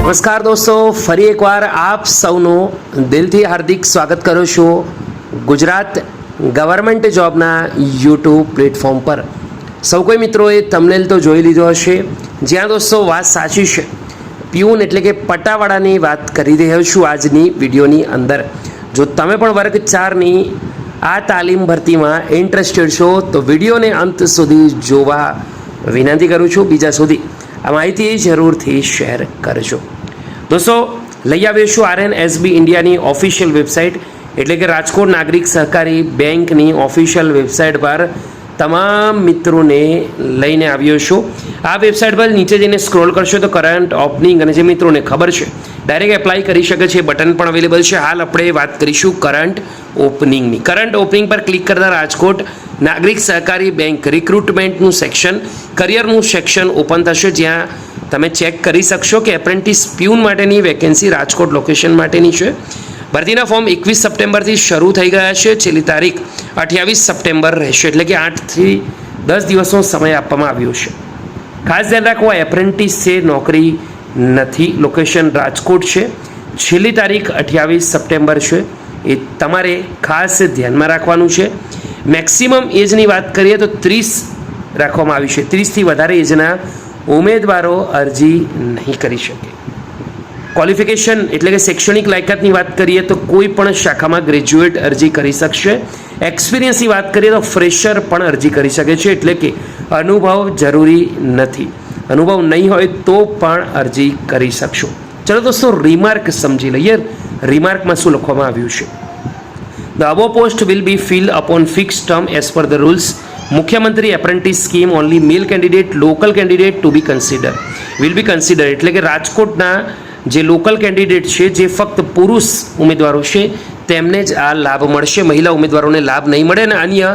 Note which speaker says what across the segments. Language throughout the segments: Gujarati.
Speaker 1: નમસ્કાર દોસ્તો, ફરી એકવાર આપ સૌનું દિલથી હાર્દિક સ્વાગત કરું છું ગુજરાત ગવર્મેન્ટ જોબના યુટ્યુબ પ્લેટફોર્મ પર। સૌ કોઈ મિત્રોએ થંબનેલ તો જોઈ લીધો હશે, જ્યાં દોસ્તો વાત સાચી છે, પ્યુન એટલે કે પટાવાળાની વાત કરી રહ્યો છું આજની વિડીયોની અંદર। જો તમે પણ વર્ગ 4ની આ તાલીમ ભરતીમાં ઇન્ટરેસ્ટેડ છો તો વિડીયોને અંત સુધી જોવા વિનંતી કરું છું। બીજા સુધી આ માહિતી જરૂરથી શેર કરજો। દોસ્તો, લઈ આવ્યો છું RNSB ઇન્ડિયાની ઓફિશિયલ વેબસાઇટ એટલે કે રાજકોટ નાગરિક સહકારી બેંકની ઓફિશિયલ વેબસાઇટ પર તમામ મિત્રોને લઈને આવ્યો છું। આ વેબસાઇટ પર નીચે જઈને સ્ક્રોલ કરશો તો કરંટ ઓપનિંગ અને જે મિત્રોને ખબર છે ડાયરેક્ટ એપ્લાય કરી શકે છે બટન પણ અવેલેબલ છે। હાલ આપણે વાત કરીશું કરંટ ઓપનિંગની। કરંટ ઓપનિંગ પર ક્લિક કરતા રાજકોટ નાગરિક સહકારી બેંક રિક્રુટમેન્ટનું સેક્શન, કરિયરનું સેક્શન ઓપન થશે, જ્યાં તમે ચેક કરી શકશો કે એપ્રેન્ટિસ પ્યુન માટેની વેકેન્સી રાજકોટ લોકેશન માટેની છે। ભરતીના ફોર્મ 21 સપ્ટેમ્બરથી શરૂ થઈ ગયા છે, છેલ્લી તારીખ 28 સપ્ટેમ્બર રહેશે, એટલે કે 8 થી 10 દિવસનો સમય આપવામાં આવ્યો છે। ખાસ ધ્યાન રાખો, એપ્રેન્ટિસ છે, નોકરી નથી, લોકેશન રાજકોટ છે, છેલ્લી તારીખ 28 સપ્ટેમ્બર છે, એ તમારે ખાસ ધ્યાનમાં રાખવાનું છે। મેક્સિમમ એજની વાત કરીએ તો 30 રાખવામાં આવી છે, 30થી વધારે એજના ઉમેદવારો અરજી નહીં કરી શકે। ક્વોલિફિકેશન એટલે કે શૈક્ષણિક લાયકાતની વાત કરીએ તો કોઈ પણ શાખામાં ગ્રેજ્યુએટ અરજી કરી શકશે। એક્સપિરિયન્સની વાત કરીએ તો ફ્રેશર પણ અરજી કરી શકે છે, એટલે કે અનુભવ જરૂરી નથી, અનુભવ નહીં હોય તો પણ અરજી કરી શકશો। ચલો દોસ્તો, રિમાર્ક સમજી લઈએ। રિમાર્કમાં શું લખવામાં આવ્યું છે? The above post will be filled upon fixed term as per the rules. મુખ્યમંત્રી apprentice scheme only male candidate local candidate to be consider will be consider, એટલે કે રાજકોટના જે લોકલ કેન્ડિડેટ છે, જે ફક્ત પુરુષ ઉમેદવારો છે તેમને જ આ લાભ મળશે, મહિલા ઉમેદવારોને લાભ નહીં મળે અને અન્ય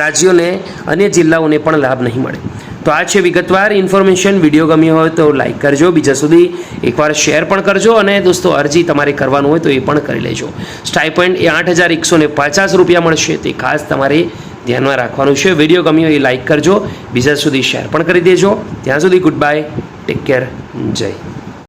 Speaker 1: રાજ્યોને, અન્ય જિલ્લાઓને પણ લાભ નહીં મળે। તો આ છે વિગતવાર ઇન્ફોર્મેશન। વિડીયો ગમ્યો હોય તો લાઇક કરજો, બીજા સુધી એકવાર શેર પણ કરજો અને દોસ્તો અરજી તમારે કરવાનું હોય તો એ પણ કરી લેજો। સ્ટાઇપેન્ડ એ 8,150 રૂપિયા મળશે, તે ખાસ તમારે ધ્યાનમાં રાખવાનું છે। વિડીયો ગમ્યો એ લાઇક કરજો, બીજા સુધી શેર પણ કરી દેજો। ત્યાં સુધી ગુડ બાય, ટેક કેર, જય